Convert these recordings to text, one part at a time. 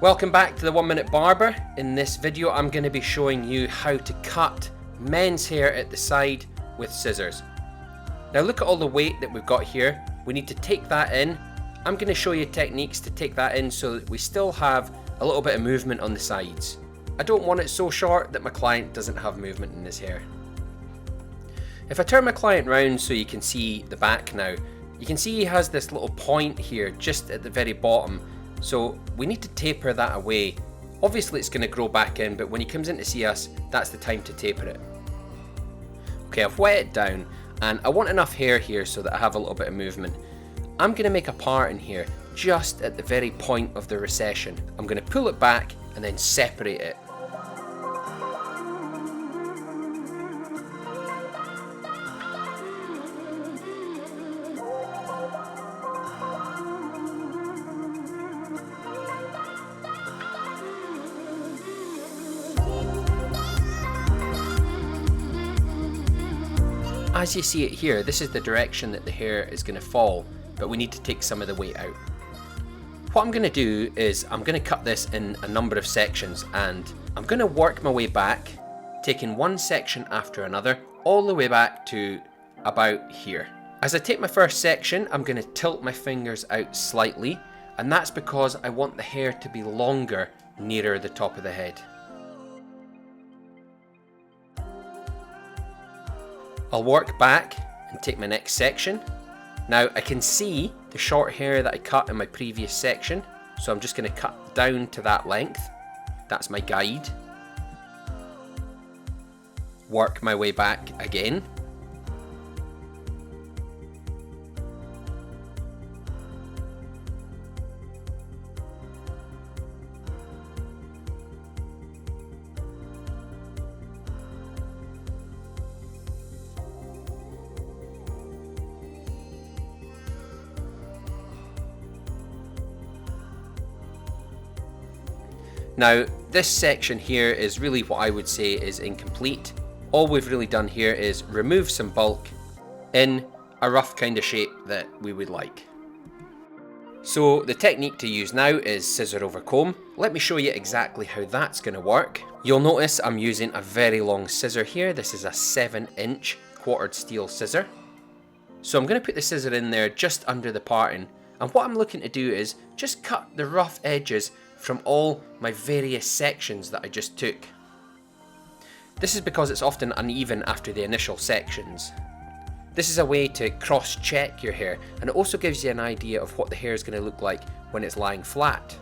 Welcome back to the 1 Minute Barber. In this video I'm going to be showing you how to cut men's hair at the side with scissors. Now look at all the weight that we've got here. We need to take that in. I'm going to show you techniques to take that in so that we still have a little bit of movement on the sides. I don't want it so short that my client doesn't have movement in his hair. If I turn my client round so you can see the back now, you can see he has this little point here just at the very bottom. So we need to taper that away. Obviously it's going to grow back in, but when he comes in to see us, that's the time to taper it. Okay, I've wet it down and I want enough hair here so that I have a little bit of movement. I'm going to make a part in here just at the very point of the recession. I'm going to pull it back and then separate it. As you see it here, this is the direction that the hair is going to fall, but we need to take some of the weight out. What I'm going to do is I'm going to cut this in a number of sections, and I'm going to work my way back, taking one section after another, all the way back to about here. As I take my first section, I'm going to tilt my fingers out slightly, and that's because I want the hair to be longer nearer the top of the head. I'll work back and take my next section. Now I can see the short hair that I cut in my previous section, so I'm just going to cut down to that length. That's my guide. Work my way back again. Now this section here is really what I would say is incomplete. All we've really done here is remove some bulk in a rough kind of shape that we would like. So the technique to use now is scissor over comb. Let me show you exactly how that's going to work. You'll notice I'm using a very long scissor here. This is a 7-inch quartered steel scissor. So I'm going to put the scissor in there just under the parting, and what I'm looking to do is just cut the rough edges from all my various sections that I just took. This is because it's often uneven after the initial sections. This is a way to cross-check your hair, and it also gives you an idea of what the hair is going to look like when it's lying flat.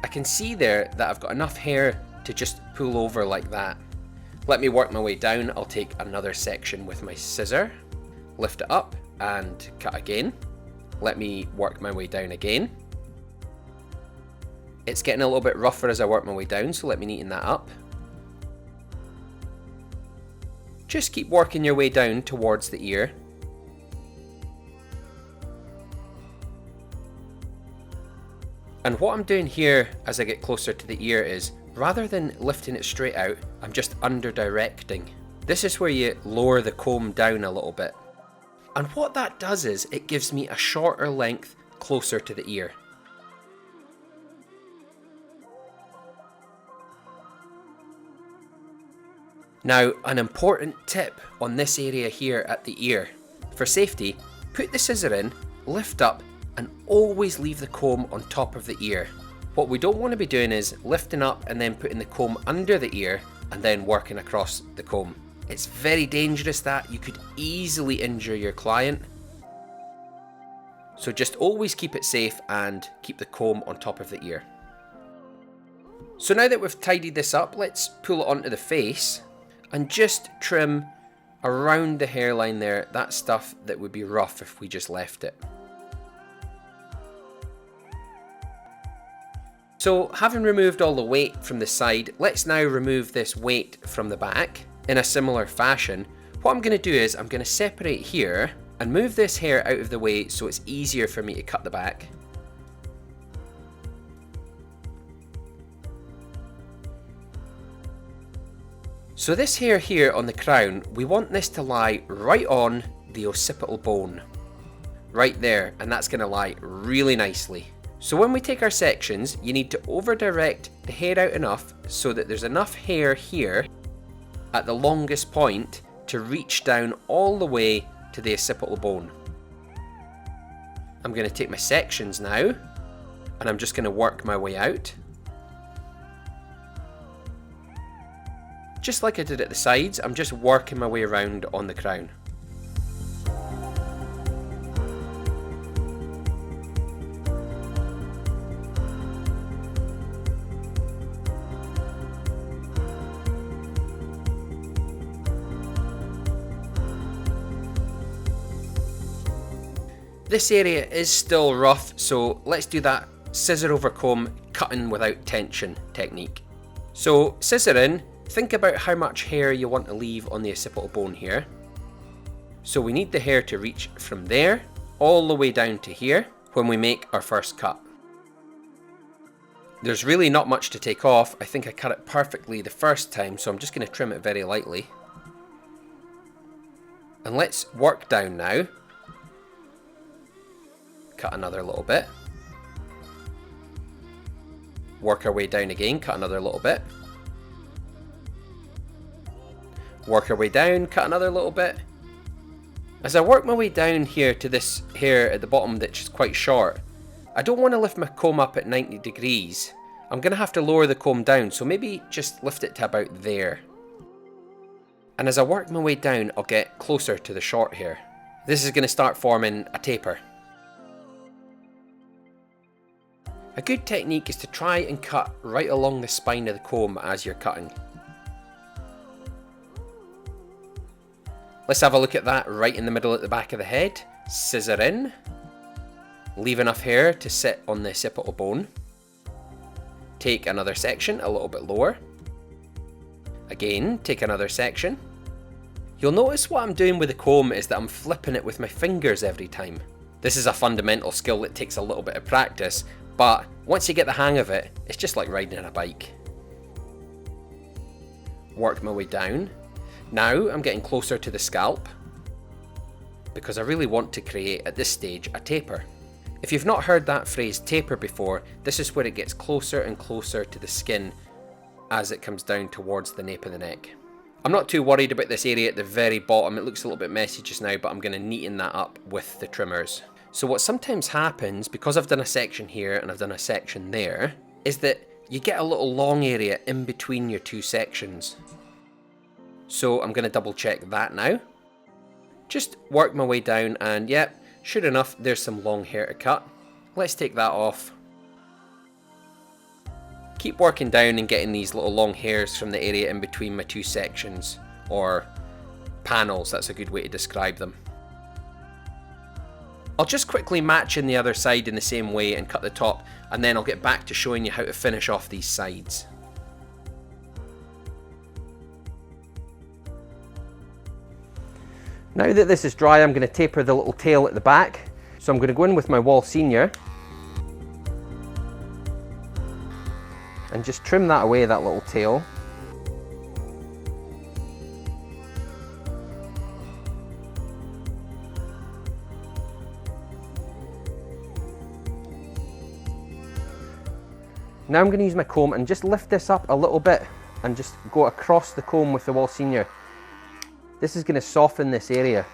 I can see there that I've got enough hair to just pull over like that. Let me work my way down. I'll take another section with my scissor, lift it up and cut again. Let me work my way down again. It's getting a little bit rougher as I work my way down, so let me neaten that up. Just keep working your way down towards the ear. And what I'm doing here as I get closer to the ear is, rather than lifting it straight out, I'm just under directing. This is where you lower the comb down a little bit. And what that does is, it gives me a shorter length closer to the ear. Now, an important tip on this area here at the ear. For safety, put the scissor in, lift up, and always leave the comb on top of the ear. What we don't want to be doing is lifting up and then putting the comb under the ear and then working across the comb. It's very dangerous that you could easily injure your client. So just always keep it safe and keep the comb on top of the ear. So now that we've tidied this up, let's pull it onto the face and just trim around the hairline there, that stuff that would be rough if we just left it. So having removed all the weight from the side, let's now remove this weight from the back. In a similar fashion, what I'm going to do is I'm going to separate here and move this hair out of the way so it's easier for me to cut the back. So this hair here on the crown, we want this to lie right on the occipital bone. Right there, and that's going to lie really nicely. So when we take our sections, you need to over direct the hair out enough so that there's enough hair here at the longest point to reach down all the way to the occipital bone. I'm going to take my sections now, and I'm just going to work my way out. Just like I did at the sides, I'm just working my way around on the crown. This area is still rough, so let's do that scissor over comb, cutting without tension technique. So scissor in, think about how much hair you want to leave on the occipital bone here. So we need the hair to reach from there all the way down to here when we make our first cut. There's really not much to take off. I think I cut it perfectly the first time, so I'm just going to trim it very lightly. And let's work down now. Cut another little bit. Work our way down again, cut another little bit. Work our way down, cut another little bit. As I work my way down here to this hair at the bottom that's quite short, I don't want to lift my comb up at 90 degrees. I'm going to have to lower the comb down, so maybe just lift it to about there. And as I work my way down, I'll get closer to the short hair. This is going to start forming a taper. A good technique is to try and cut right along the spine of the comb as you're cutting. Let's have a look at that right in the middle at the back of the head. Scissor in. Leave enough hair to sit on the occipital bone. Take another section a little bit lower. Again, take another section. You'll notice what I'm doing with the comb is that I'm flipping it with my fingers every time. This is a fundamental skill that takes a little bit of practice, but once you get the hang of it, it's just like riding on a bike. Work my way down. Now I'm getting closer to the scalp because I really want to create at this stage a taper. If you've not heard that phrase taper before, this is where it gets closer and closer to the skin as it comes down towards the nape of the neck. I'm not too worried about this area at the very bottom. It looks a little bit messy just now, but I'm going to neaten that up with the trimmers. So what sometimes happens, because I've done a section here and I've done a section there, is that you get a little long area in between your two sections. So I'm going to double check that now. Just work my way down and yep, sure enough, there's some long hair to cut. Let's take that off. Keep working down and getting these little long hairs from the area in between my two sections, or panels, that's a good way to describe them. I'll just quickly match in the other side in the same way and cut the top, and then I'll get back to showing you how to finish off these sides. Now that this is dry, I'm going to taper the little tail at the back. So I'm going to go in with my wall senior and just trim that away, that little tail. Now I'm going to use my comb and just lift this up a little bit and just go across the comb with the wall senior. This is going to soften this area.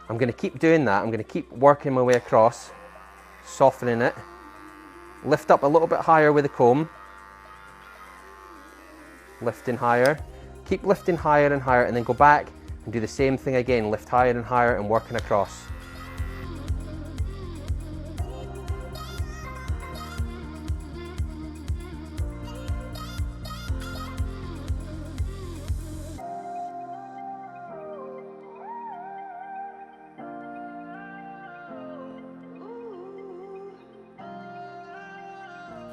I'm going to keep doing that. I'm going to keep working my way across, softening it. Lift up a little bit higher with the comb. Lifting higher. Keep lifting higher and higher, and then go back and do the same thing again. Lift higher and higher and working across.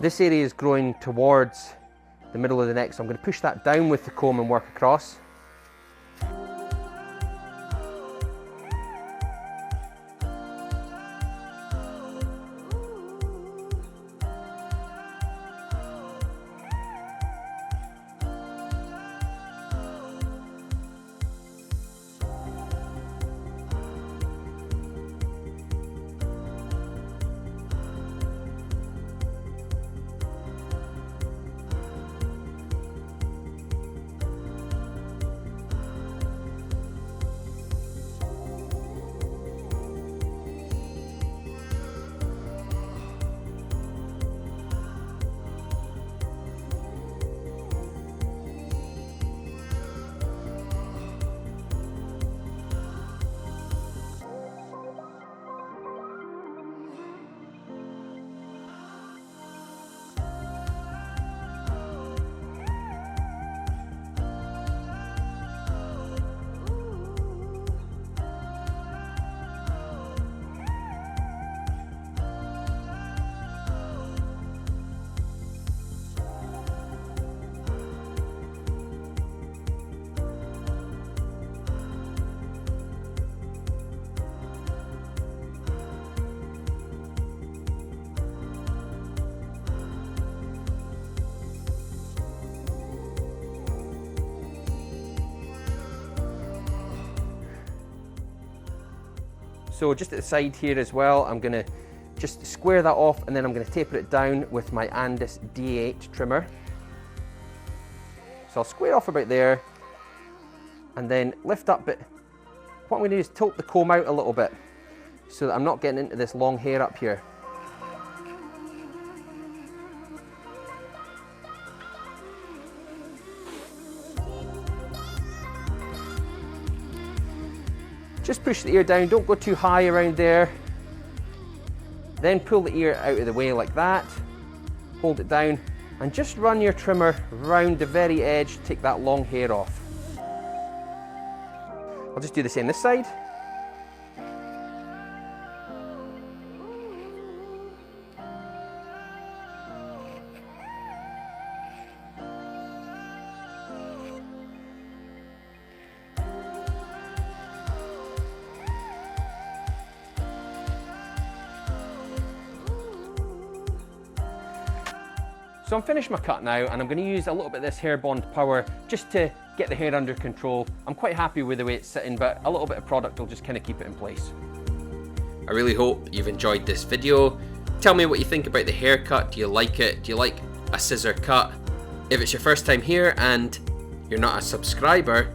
This area is growing towards the middle of the neck, so I'm going to push that down with the comb and work across. So just at the side here as well, I'm gonna just square that off, and then I'm gonna taper it down with my Andis D8 trimmer. So I'll square off about there, and then lift up, but what I'm gonna do is tilt the comb out a little bit so that I'm not getting into this long hair up here. Just push the ear down, don't go too high around there. Then pull the ear out of the way like that. Hold it down and just run your trimmer round the very edge, take that long hair off. I'll just do the same this side. So I'm finished my cut now, and I'm going to use a little bit of this Hair Bond Power just to get the hair under control. I'm quite happy with the way it's sitting, but a little bit of product will just kind of keep it in place. I really hope you've enjoyed this video. Tell me what you think about the haircut. Do you like it? Do you like a scissor cut? If it's your first time here and you're not a subscriber,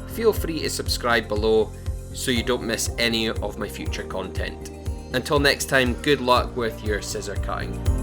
feel free to subscribe below so you don't miss any of my future content. Until next time, good luck with your scissor cutting.